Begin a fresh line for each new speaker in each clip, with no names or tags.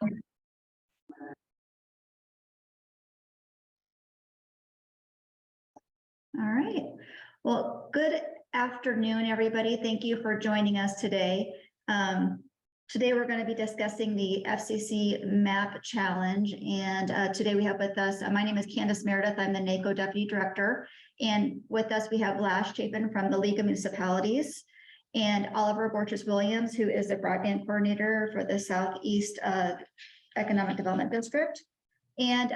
All right. Well, good afternoon, everybody. Thank you for joining us today. Today we're going to be discussing the FCC MAP challenge. And today we have with us, my name is Candace Meredith. I'm the NACO Deputy Director. And with us, we have Lash Chapin from the League of Municipalities and Oliver Borchers-Williams, who is the Broadband Coordinator for the Southeast Economic Development District. And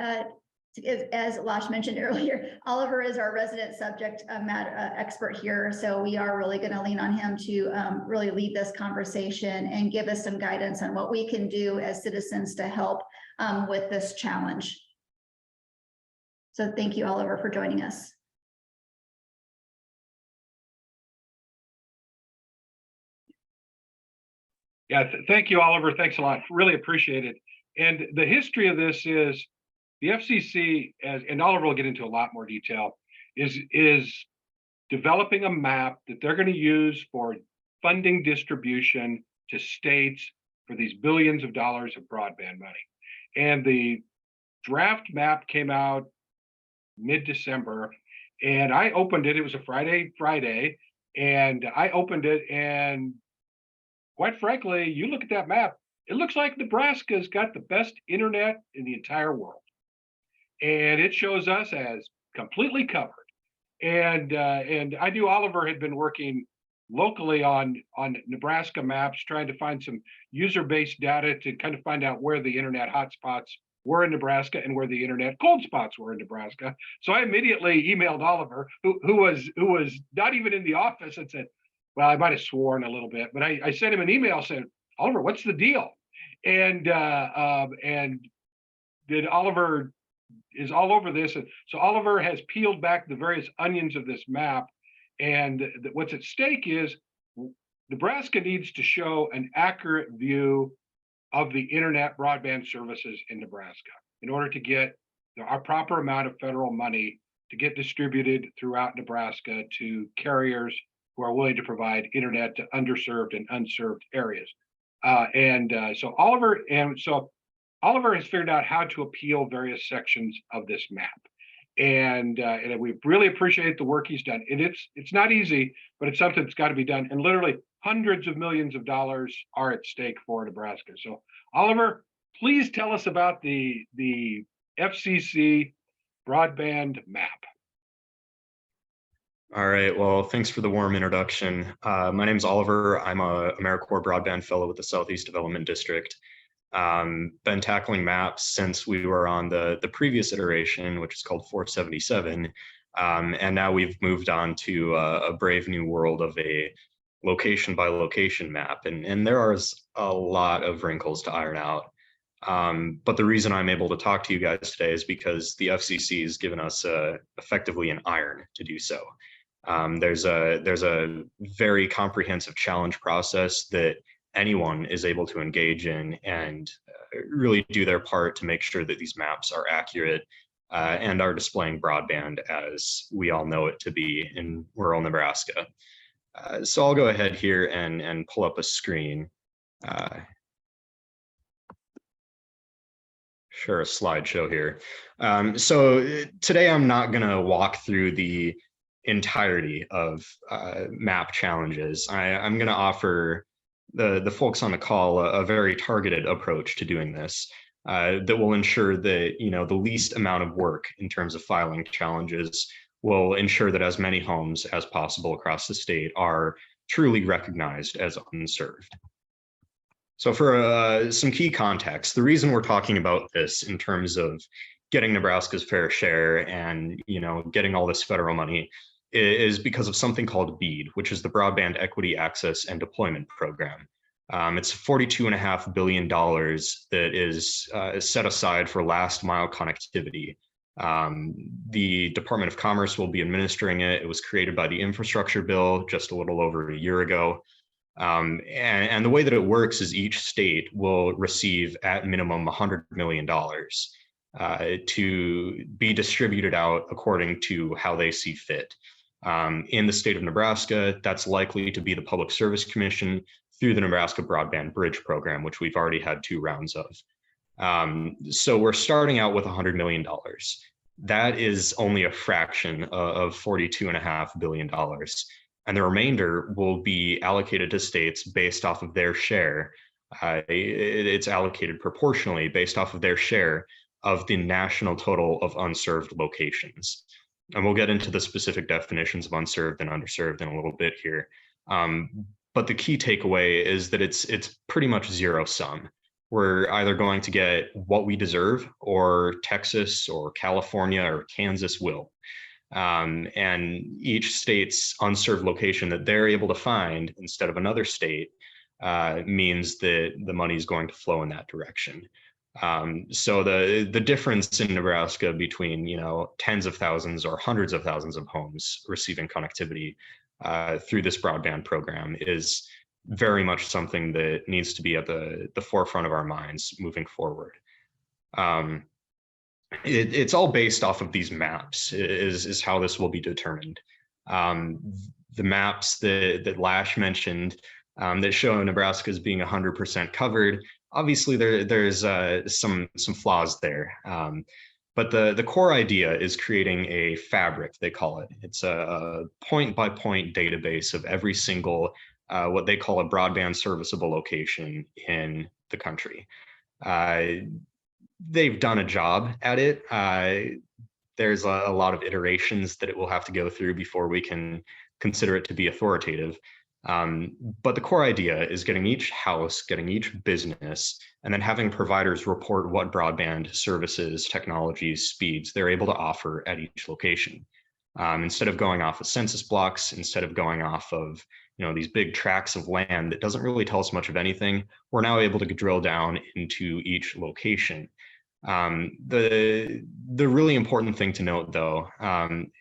as Lash mentioned earlier, Oliver is our resident subject matter expert here. So we are really going to lean on him to really lead this conversation and give us some guidance on what we can do as citizens to help with this challenge. So thank you, Oliver, for joining us.
Yeah, thank you, Oliver. Thanks a lot. Really appreciate it. And the history of this is the FCC, and Oliver will get into a lot more detail, is developing a map that they're going to use for funding distribution to states for these billions of dollars of broadband money. And the draft map came out mid-December, and I opened it. It was a Friday, and I opened it, and quite frankly, you look at that map, it looks like Nebraska's got the best internet in the entire world. And it shows us as completely covered. And I knew Oliver had been working locally on Nebraska maps, trying to find some user-based data to kind of find out where the internet hotspots were in Nebraska and where the internet cold spots were in Nebraska. So I immediately emailed Oliver, who was not even in the office, and said, well, I might have sworn a little bit, but I sent him an email saying, Oliver, what's the deal? And then Oliver is all over this. And so Oliver has peeled back the various onions of this map. And what's at stake is Nebraska needs to show an accurate view of the internet broadband services in Nebraska in order to get our proper amount of federal money to get distributed throughout Nebraska to carriers who are willing to provide internet to underserved and unserved areas. So Oliver has figured out how to appeal various sections of this map. And we really appreciate the work he's done. And it's not easy, but it's something that's got to be done. And literally hundreds of millions of dollars are at stake for Nebraska. So Oliver, please tell us about the FCC broadband map.
All right, well, thanks for the warm introduction. My name is Oliver. I'm a AmeriCorps Broadband Fellow with the Southeast Development District. Been tackling maps since we were on the previous iteration, which is called 477. And now we've moved on to a brave new world of a location by location map. And there are a lot of wrinkles to iron out. But the reason I'm able to talk to you guys today is because the FCC has given us effectively an iron to do so. There's a very comprehensive challenge process that anyone is able to engage in and really do their part to make sure that these maps are accurate and are displaying broadband as we all know it to be in rural Nebraska. So I'll go ahead here and pull up a screen. Sure, a slideshow here. So today I'm not going to walk through the entirety of map challenges. I'm going to offer the folks on the call a very targeted approach to doing this that will ensure that the least amount of work in terms of filing challenges will ensure that as many homes as possible across the state are truly recognized as unserved. So for some key context, the reason we're talking about this in terms of getting Nebraska's fair share and getting all this federal money is because of something called BEAD, which is the Broadband Equity Access and Deployment Program. It's $42.5 billion that is set aside for last mile connectivity. The Department of Commerce will be administering it. It was created by the infrastructure bill just a little over a year ago. And the way that it works is each state will receive at minimum $100 million to be distributed out according to how they see fit. In the state of Nebraska, that's likely to be the Public Service Commission through the Nebraska Broadband Bridge Program, which we've already had 2 rounds of. So we're starting out with $100 million. That is only a fraction of $42.5 billion. And the remainder will be allocated to states based off of their share. It's allocated proportionally based off of their share of the national total of unserved locations. And we'll get into the specific definitions of unserved and underserved in a little bit here. But the key takeaway is that it's pretty much zero sum. We're either going to get what we deserve, or Texas or California or Kansas will. And each state's unserved location that they're able to find instead of another state means that the money is going to flow in that direction. So the difference in Nebraska between, tens of thousands or hundreds of thousands of homes receiving connectivity through this broadband program is very much something that needs to be at the forefront of our minds moving forward. It's all based off of these maps is how this will be determined. The maps that Lash mentioned that show Nebraska as being 100% covered. Obviously, there's some flaws there. But the core idea is creating a fabric, they call it. It's a point-by-point database of every single what they call a broadband serviceable location in the country. They've done a job at it. There's a lot of iterations that it will have to go through before we can consider it to be authoritative. But the core idea is getting each house, getting each business, and then having providers report what broadband services, technologies, speeds they're able to offer at each location. Instead of going off of census blocks, instead of going off of these big tracts of land that doesn't really tell us much of anything, we're now able to drill down into each location. The really important thing to note, though,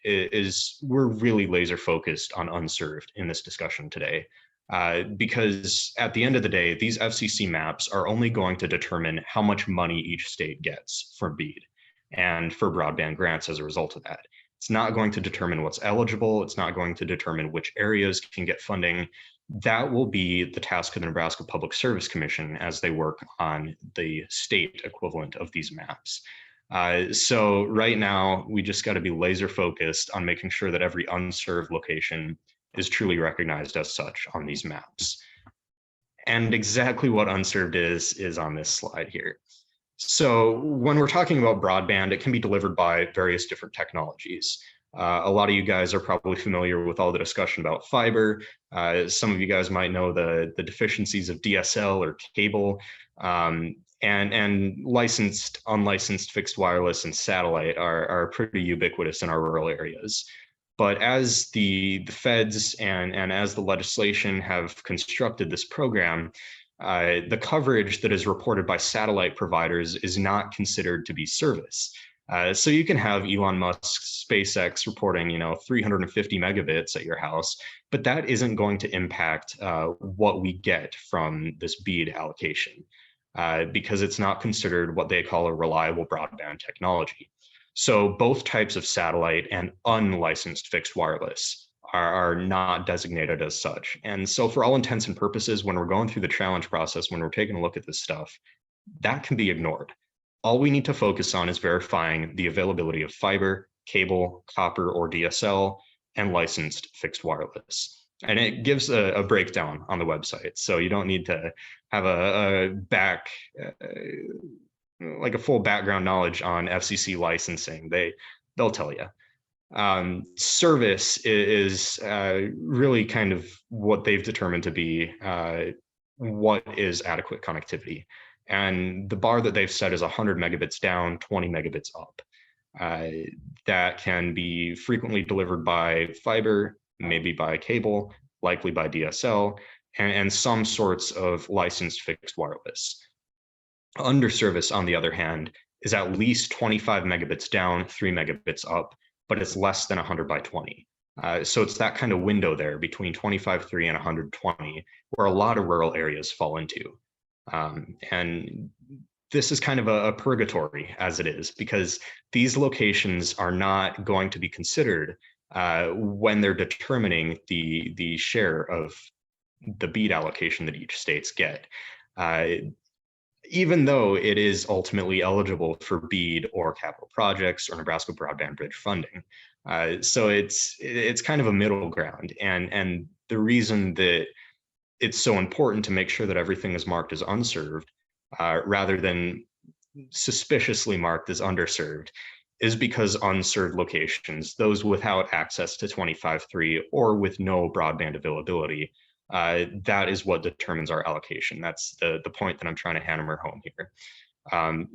is we're really laser focused on unserved in this discussion today, because at the end of the day, these FCC maps are only going to determine how much money each state gets for BEAD and for broadband grants as a result of that. It's not going to determine what's eligible. It's not going to determine which areas can get funding. That will be the task of the Nebraska Public Service Commission as they work on the state equivalent of these maps. So right now, we just got to be laser focused on making sure that every unserved location is truly recognized as such on these maps. And exactly what unserved is on this slide here. So when we're talking about broadband, it can be delivered by various different technologies. A lot of you guys are probably familiar with all the discussion about fiber. Some of you guys might know the deficiencies of DSL or cable, and licensed, unlicensed fixed wireless and satellite are pretty ubiquitous in our rural areas. But as the feds and as the legislation have constructed this program, the coverage that is reported by satellite providers is not considered to be service. So you can have Elon Musk's SpaceX reporting, 350 megabits at your house, but that isn't going to impact what we get from this BEAD allocation because it's not considered what they call a reliable broadband technology. So both types of satellite and unlicensed fixed wireless are not designated as such. And so for all intents and purposes, when we're going through the challenge process, when we're taking a look at this stuff, that can be ignored. All we need to focus on is verifying the availability of fiber, cable, copper, or DSL, and licensed fixed wireless. And it gives a breakdown on the website. So you don't need to have a full background knowledge on FCC licensing. They'll tell you. Service is really kind of what they've determined to be what is adequate connectivity. And the bar that they've set is 100 megabits down, 20 megabits up. That can be frequently delivered by fiber, maybe by cable, likely by DSL, and some sorts of licensed fixed wireless. Underservice, on the other hand, is at least 25 megabits down, 3 megabits up, but it's less than 100 by 20. So it's that kind of window there between 25.3 and 120, where a lot of rural areas fall into. And this is kind of a purgatory as it is, because these locations are not going to be considered when they're determining the share of the BEAD allocation that each states get. even though it is ultimately eligible for BEAD or capital projects or Nebraska Broadband Bridge funding. So it's kind of a middle ground. And the reason that it's so important to make sure that everything is marked as unserved rather than suspiciously marked as underserved is because unserved locations, those without access to 25.3 or with no broadband availability, that is what determines our allocation. That's the point that I'm trying to hammer home here.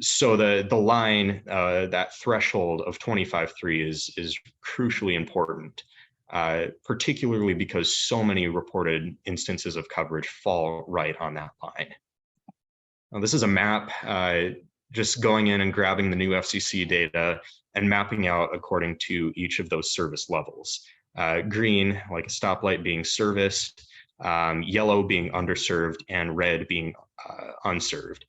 So the line, that threshold of 25.3 is crucially important, particularly because so many reported instances of coverage fall right on that line. Now, this is a map, just going in and grabbing the new FCC data and mapping out according to each of those service levels. Green, like a stoplight, being serviced, yellow being underserved, and red being unserved.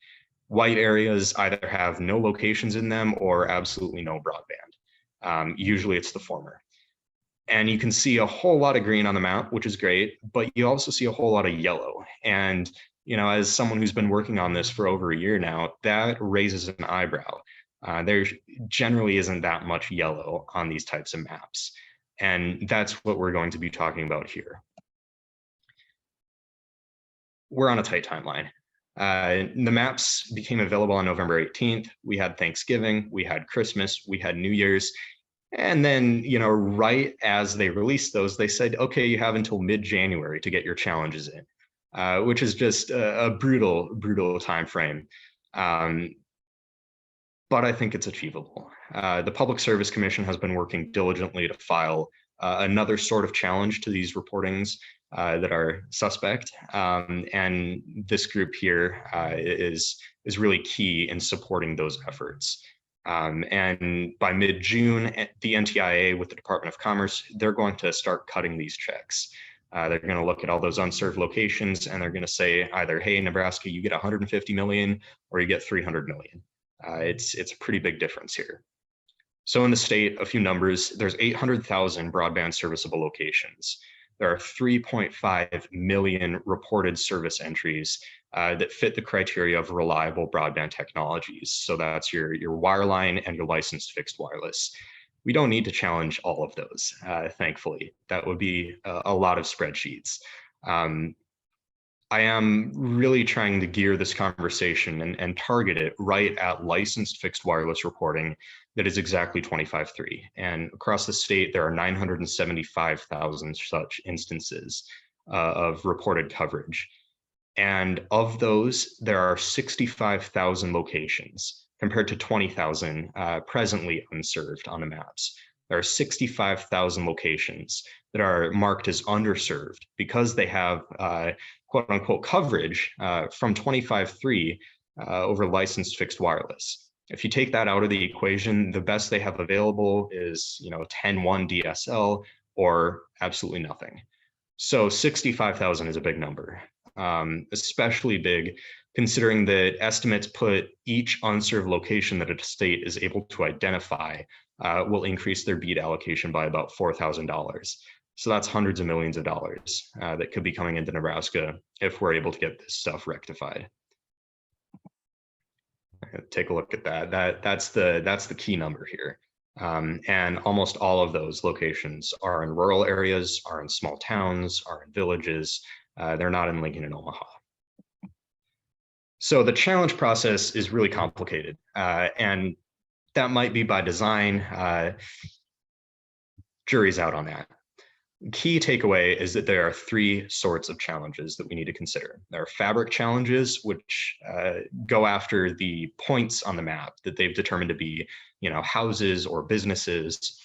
White areas either have no locations in them or absolutely no broadband. Usually it's the former. And you can see a whole lot of green on the map, which is great, but you also see a whole lot of yellow. And as someone who's been working on this for over a year now, that raises an eyebrow. There generally isn't that much yellow on these types of maps. And that's what we're going to be talking about here. We're on a tight timeline. The maps became available on November 18th. We had Thanksgiving, we had Christmas, we had New Year's. And then, right as they released those, they said, okay, you have until mid-January to get your challenges in, which is just a brutal time frame. But I think it's achievable. The Public Service Commission has been working diligently to file another sort of challenge to these reportings that are suspect. And this group here is really key in supporting those efforts. And by mid-June, the NTIA with the Department of Commerce, they're going to start cutting these checks. They're going to look at all those unserved locations and they're going to say either, hey, Nebraska, you get 150 million or you get 300 million. It's a pretty big difference here. So in the state, a few numbers, there's 800,000 broadband serviceable locations. There are 3.5 million reported service entries that fit the criteria of reliable broadband technologies. So that's your wireline and your licensed fixed wireless. We don't need to challenge all of those, thankfully. That would be a lot of spreadsheets. I am really trying to gear this conversation and target it right at licensed fixed wireless reporting that is exactly 25.3. And across the state, there are 975,000 such instances of reported coverage. And of those, there are 65,000 locations compared to 20,000 presently unserved on the maps. There are 65,000 locations that are marked as underserved because they have quote unquote coverage from 25.3 over licensed fixed wireless. If you take that out of the equation, the best they have available is 10.1 DSL or absolutely nothing. So 65,000 is a big number, especially big considering that estimates put each unserved location that a state is able to identify will increase their BEAD allocation by about $4,000. So that's hundreds of millions of dollars that could be coming into Nebraska if we're able to get this stuff rectified. Take a look at that. That's the key number here. And almost all of those locations are in rural areas, are in small towns, are in villages. They're not in Lincoln and Omaha. So the challenge process is really complicated, and that might be by design. Jury's out on that. Key takeaway is that there are three sorts of challenges that we need to consider. There are fabric challenges, which go after the points on the map that they've determined to be, houses or businesses.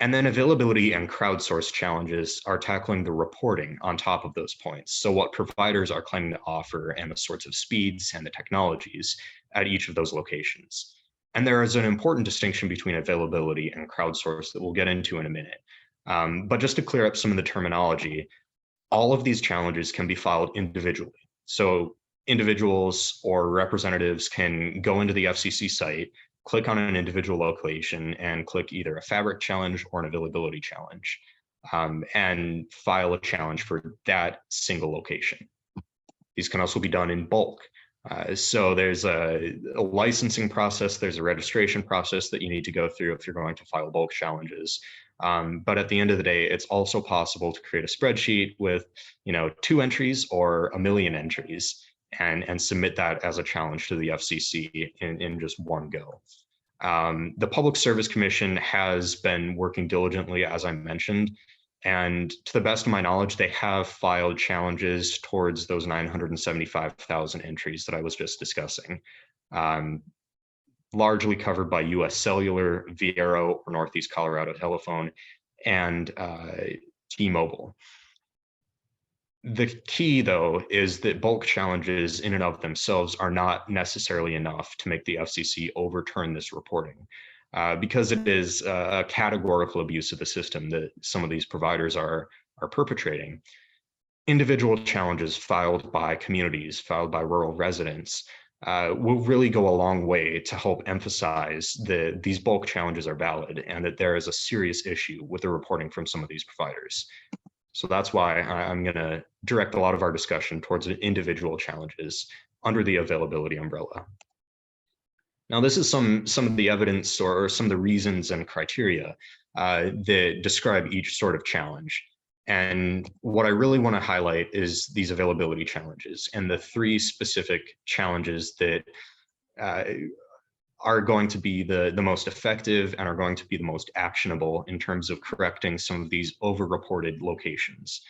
And then availability and crowdsourced challenges are tackling the reporting on top of those points. So what providers are claiming to offer and the sorts of speeds and the technologies at each of those locations. And there is an important distinction between availability and crowdsourced that we'll get into in a minute. But just to clear up some of the terminology, all of these challenges can be filed individually. So individuals or representatives can go into the FCC site, click on an individual location and click either a fabric challenge or an availability challenge and file a challenge for that single location. These can also be done in bulk. So there's a licensing process, there's a registration process that you need to go through if you're going to file bulk challenges. But at the end of the day, it's also possible to create a spreadsheet with, 2 entries or 1 million entries and submit that as a challenge to the FCC in just one go. The Public Service Commission has been working diligently, as I mentioned, and to the best of my knowledge, they have filed challenges towards those 975,000 entries that I was just discussing, largely covered by US Cellular, Viero, or Northeast Colorado Telephone, and T-Mobile. The key, though, is that bulk challenges in and of themselves are not necessarily enough to make the FCC overturn this reporting, because it is a categorical abuse of the system that some of these providers are perpetrating. Individual challenges filed by communities, filed by rural residents, will really go a long way to help emphasize that these bulk challenges are valid and that there is a serious issue with the reporting from some of these providers. So that's why I'm going to direct a lot of our discussion towards individual challenges under the availability umbrella. Now, this is some of the evidence or some of the reasons and criteria that describe each sort of challenge. And what I really want to highlight is these availability challenges and the 3 specific challenges that are going to be the most effective and are going to be the most actionable in terms of correcting some of these over-reported locations.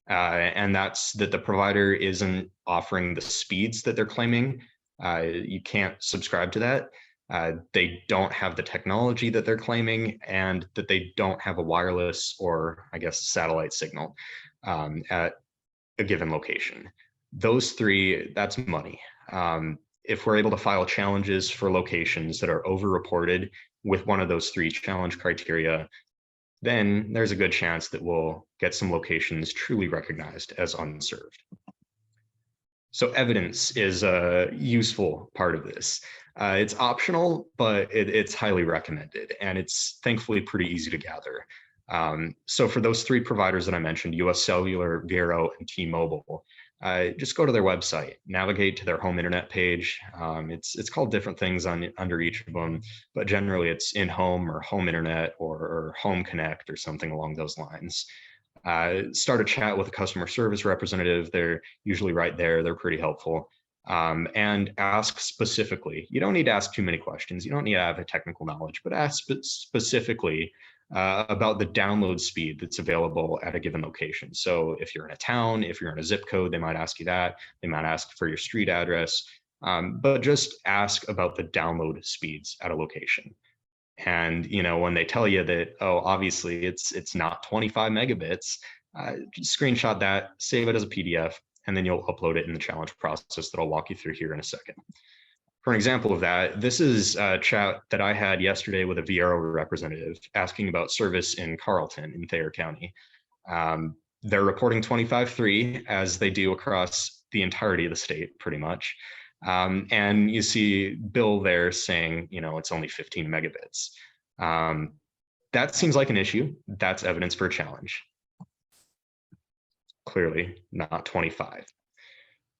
And that's that the provider isn't offering the speeds that they're claiming. You can't subscribe to that. They don't have the technology that they're claiming, and that they don't have a wireless or, I guess, satellite signal at a given location. Those 3, that's money. If we're able to file challenges for locations that are over-reported with one of those 3 challenge criteria, then there's a good chance that we'll get some locations truly recognized as unserved. So evidence is a useful part of this. It's optional, but it's highly recommended, and it's thankfully pretty easy to gather. So for those 3 providers that I mentioned, US Cellular, Viero, and T-Mobile, just go to their website, navigate to their home internet page. It's called different things under each of them, but generally it's in-home or home internet or home connect or something along those lines. Start a chat with a customer service representative. They're usually right there. They're pretty helpful. And ask specifically. You don't need to ask too many questions. You don't need to have a technical knowledge, but ask specifically about the download speed that's available at a given location. So if you're in a town, if you're in a zip code, they might ask you that. They might ask for your street address, but just ask about the download speeds at a location. And when they tell you that, oh, obviously it's not 25 megabits, screenshot that, save it as a PDF, and then you'll upload it in the challenge process that I'll walk you through here in a second. For an example of that, this is a chat that I had yesterday with a Viero representative asking about service in Carlton in Thayer County. They're reporting 25.3 as they do across the entirety of the state, pretty much. And you see Bill there saying, it's only 15 megabits. That seems like an issue. That's evidence for a challenge. Clearly not 25.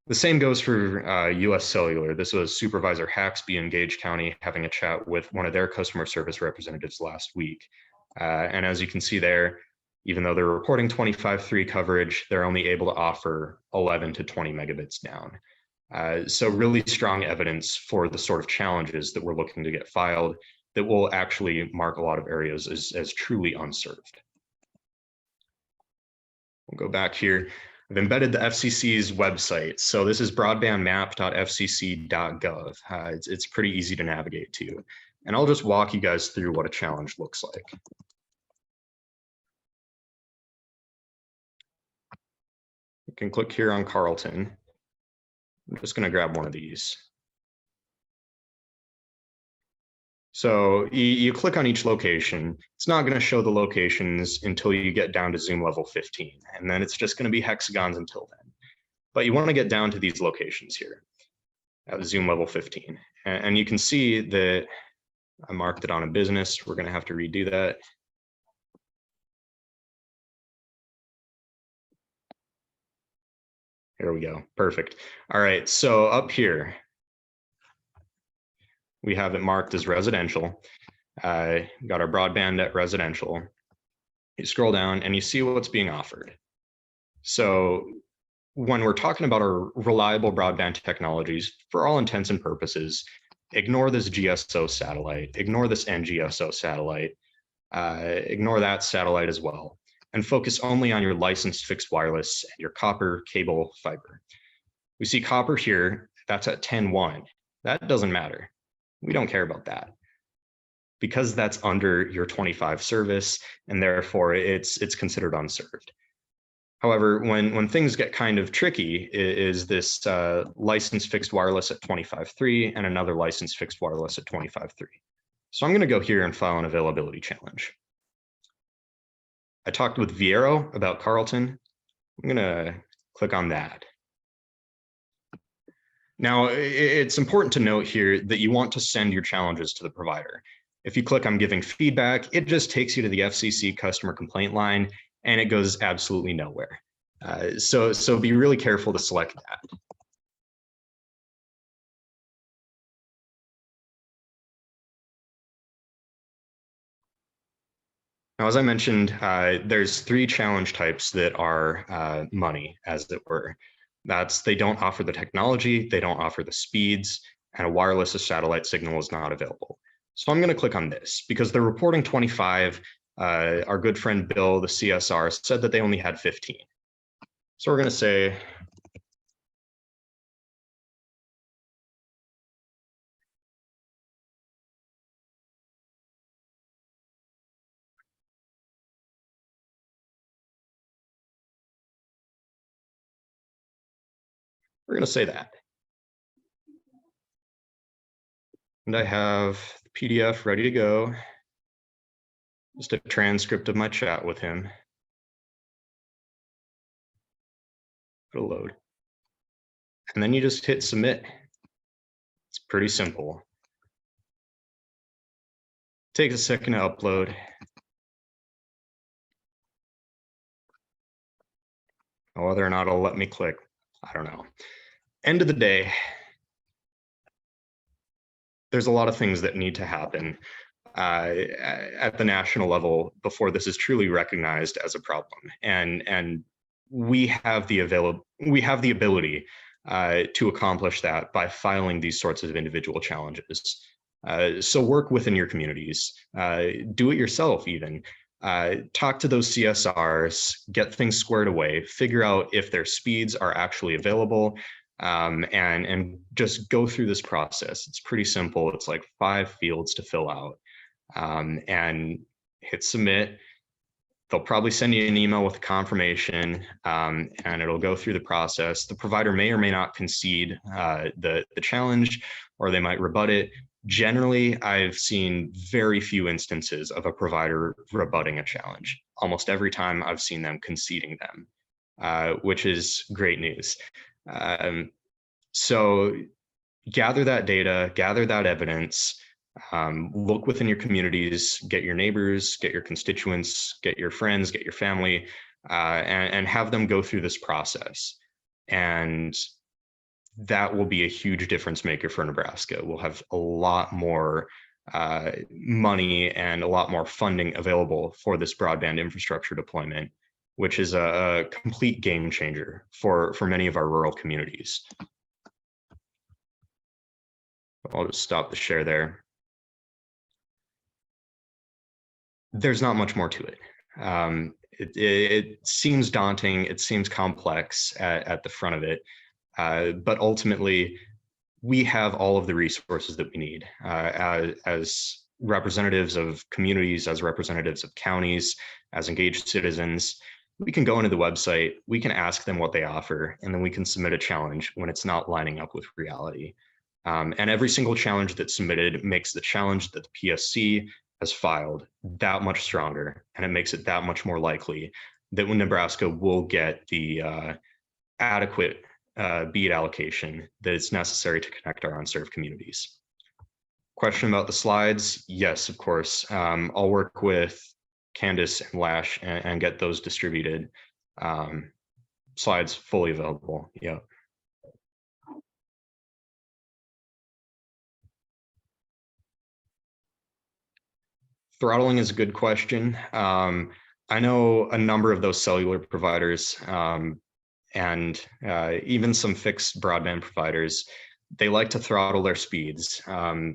The same goes for US Cellular. This was Supervisor Haxby in Gage County having a chat with one of their customer service representatives last week. And as you can see there, even though they're reporting 25.3 coverage, they're only able to offer 11 to 20 megabits down. So really strong evidence for the sort of challenges that we're looking to get filed that will actually mark a lot of areas as truly unserved. We'll go back here. I've embedded the FCC's website. So this is broadbandmap.fcc.gov. It's pretty easy to navigate to. And I'll just walk you guys through what a challenge looks like. You can click here on Carlton. I'm just going to grab one of these. So you click on each location. It's not going to show the locations until you get down to zoom level 15, and then it's just going to be hexagons until then. But you want to get down to these locations here at zoom level 15. And you can see that I marked it on a business. We're going to have to redo that. Here we go. Perfect. All right. So up here, We have it marked as residential. Got our broadband at residential. You scroll down and you see what's being offered. So when we're talking about our reliable broadband technologies, for all intents and purposes, ignore this GSO satellite, ignore this NGSO satellite, ignore that satellite as well, and focus only on your licensed fixed wireless and your copper, cable, fiber. We see copper here, that's at 10.1. That doesn't matter. We don't care about that because that's under your 25 service, and therefore it's considered unserved. However, when things get kind of tricky, is this licensed fixed wireless at 25.3 and another licensed fixed wireless at 25.3. So I'm going to go here and file an availability challenge. I talked with Viero about Carlton. I'm going to click on that. Now, it's important to note here that you want to send your challenges to the provider. If you click on giving feedback, it just takes you to the FCC customer complaint line, and it goes absolutely nowhere. So be really careful to select that. Now, as I mentioned, there's 3 challenge types that are money, as it were. That's they don't offer the technology, they don't offer the speeds, and a wireless or satellite signal is not available. So I'm going to click on this because they're reporting 25. Our good friend Bill, the CSR, said that they only had 15. So we're going to say that. And I have the PDF ready to go. Just a transcript of my chat with him. It'll load. And then you just hit submit. It's pretty simple. Takes a second to upload. Whether or not it'll let me click, I don't know. End of the day, there's a lot of things that need to happen at the national level before this is truly recognized as a problem. And we have the ability to accomplish that by filing these sorts of individual challenges. So work within your communities, do it yourself even. Talk to those CSRs, get things squared away, figure out if their speeds are actually available, and just go through this process. It's pretty simple. It's like 5 fields to fill out, and hit submit. They'll probably send you an email with a confirmation, and it'll go through the process. The provider may or may not concede the challenge, or they might rebut it. Generally, I've seen very few instances of a provider rebutting a challenge. Almost every time I've seen them conceding them, which is great news. So gather that data, gather that evidence, look within your communities, get your neighbors, get your constituents, get your friends, get your family, and have them go through this process. And that will be a huge difference maker for Nebraska. We'll have a lot more money and a lot more funding available for this broadband infrastructure deployment, which is a complete game changer for many of our rural communities. I'll just stop the share there. There's not much more to it. It seems daunting. It seems complex at the front of it. But ultimately, we have all of the resources that we need as representatives of communities, as representatives of counties, as engaged citizens. We can go into the website, we can ask them what they offer, and then we can submit a challenge when it's not lining up with reality. And every single challenge that's submitted makes the challenge that the PSC has filed that much stronger, and it makes it that much more likely that when Nebraska will get the adequate BEAD allocation that is necessary to connect our unserved communities. Question about the slides? Yes, of course. I'll work with Candace and Lash and get those distributed. Slides fully available. Yeah. Throttling is a good question. I know a number of those cellular providers and even some fixed broadband providers, they like to throttle their speeds. I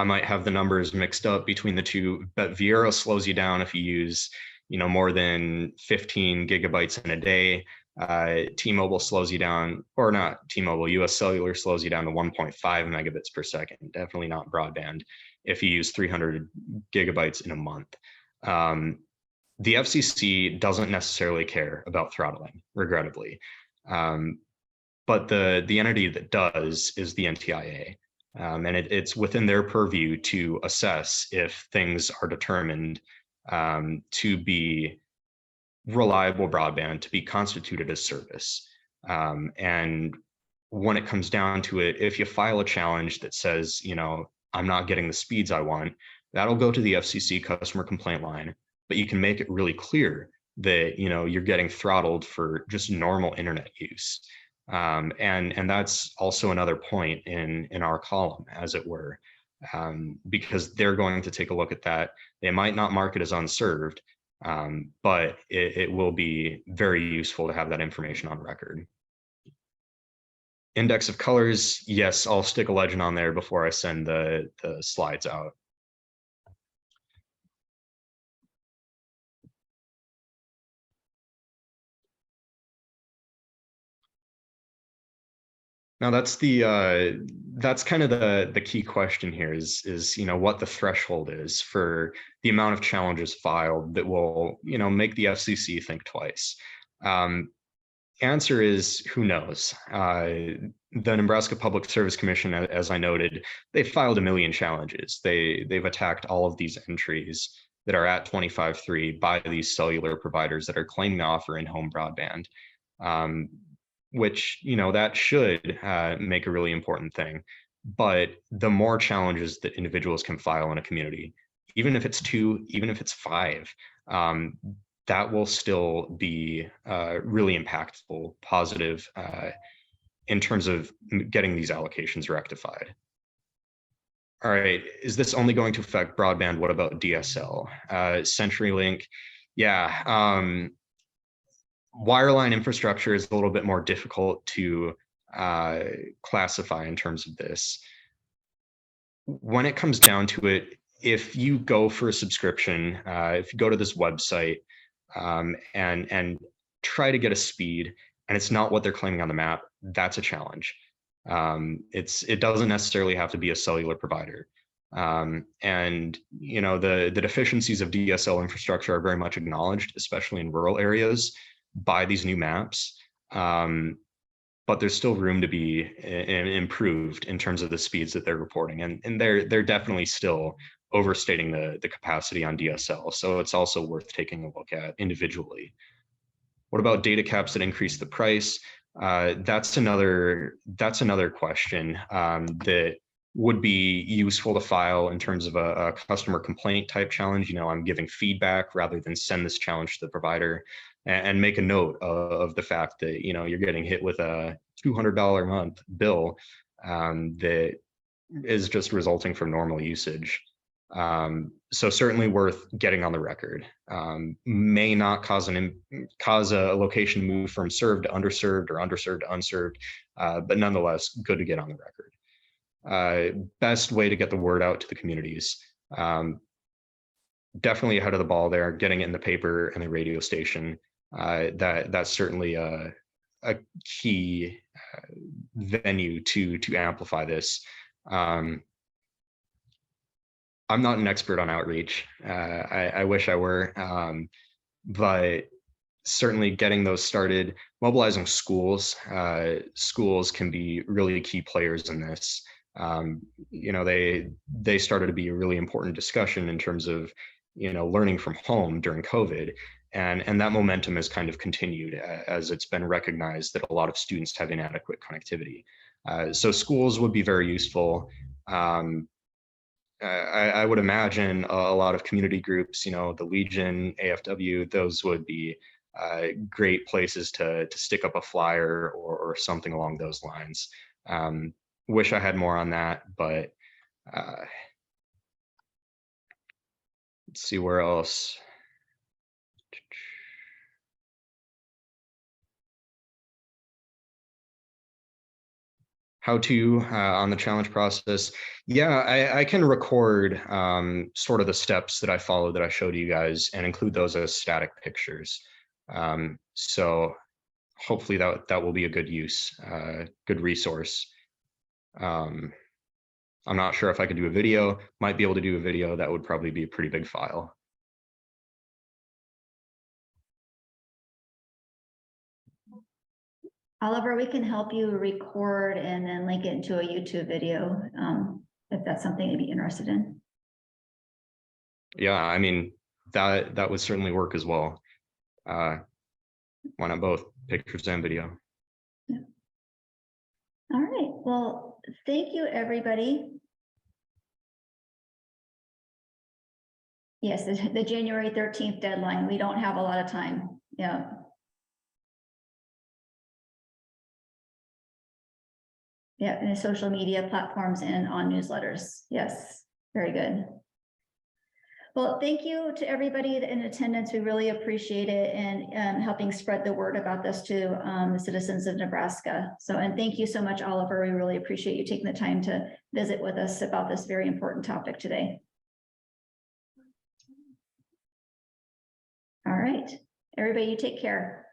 might have the numbers mixed up between the two, but Viera slows you down if you use, more than 15 gigabytes in a day. T-Mobile slows you down, or not T-Mobile, US Cellular slows you down to 1.5 megabits per second. Definitely not broadband if you use 300 gigabytes in a month. The FCC doesn't necessarily care about throttling, regrettably. But the entity that does is the NTIA. And it's within their purview to assess if things are determined to be reliable broadband, to be constituted as service. And when it comes down to it, if you file a challenge that says, I'm not getting the speeds I want, that'll go to the FCC customer complaint line, but you can make it really clear that, you're getting throttled for just normal internet use. And that's also another point in our column, as it were, because they're going to take a look at that. They might not mark it as unserved, but it will be very useful to have that information on record. Index of colors, yes, I'll stick a legend on there before I send the slides out. Now that's kind of the key question here is what the threshold is for the amount of challenges filed that will make the FCC think twice. Answer is who knows. The Nebraska Public Service Commission, as I noted, they filed 1 million challenges. They've attacked all of these entries that are at 25.3 by these cellular providers that are claiming to offer in-home broadband. Which, that should make a really important thing. But the more challenges that individuals can file in a community, even if it's 2, even if it's 5, that will still be really impactful, positive in terms of getting these allocations rectified. All right, is this only going to affect broadband? What about DSL? CenturyLink, yeah. Wireline infrastructure is a little bit more difficult to classify in terms of this. When it comes down to it, if you go for a subscription, if you go to this website and try to get a speed and it's not what they're claiming on the map, that's a challenge. It doesn't necessarily have to be a cellular provider. And the deficiencies of DSL infrastructure are very much acknowledged, especially in rural areas, by these new maps, but there's still room to be improved in terms of the speeds that they're reporting, and they're definitely still overstating the capacity on DSL. So it's also worth taking a look at individually. What about data caps that increase the price? That's another question that would be useful to file in terms of a customer complaint type challenge. I'm giving feedback rather than send this challenge to the provider, and make a note of the fact that you're getting hit with a $200 a month bill that is just resulting from normal usage. So certainly worth getting on the record. May not cause a location to move from served to underserved or underserved to unserved, but nonetheless good to get on the record. Best way to get the word out to the communities. Definitely ahead of the ball there, getting it in the paper and the radio station. That's certainly a key venue to amplify this. I'm not an expert on outreach. I wish I were, but certainly getting those started, mobilizing schools. Schools can be really key players in this. They started to be a really important discussion in terms of learning from home during COVID. And that momentum has kind of continued as it's been recognized that a lot of students have inadequate connectivity. So schools would be very useful. I would imagine a lot of community groups, the Legion, AFW, those would be great places to stick up a flyer or something along those lines. Wish I had more on that, but Let's see where else. How to on the challenge process. Yeah, I can record sort of the steps that I followed that I showed you guys and include those as static pictures. So hopefully that will be a good use, good resource. I'm not sure if I could do a video, might be able to do a video. That would probably be a pretty big file.
Oliver, we can help you record and then link it into a YouTube video, if that's something you'd be interested in.
Yeah, I mean, that would certainly work as well. Why not both pictures and video?
Yeah. All right, well, thank you, everybody. Yes, the January 13th deadline, we don't have a lot of time, yeah. Yeah, and the social media platforms and on newsletters. Yes, very good. Well, thank you to everybody in attendance. We really appreciate it and helping spread the word about this to the citizens of Nebraska. So, and thank you so much, Oliver. We really appreciate you taking the time to visit with us about this very important topic today. All right, everybody, you take care.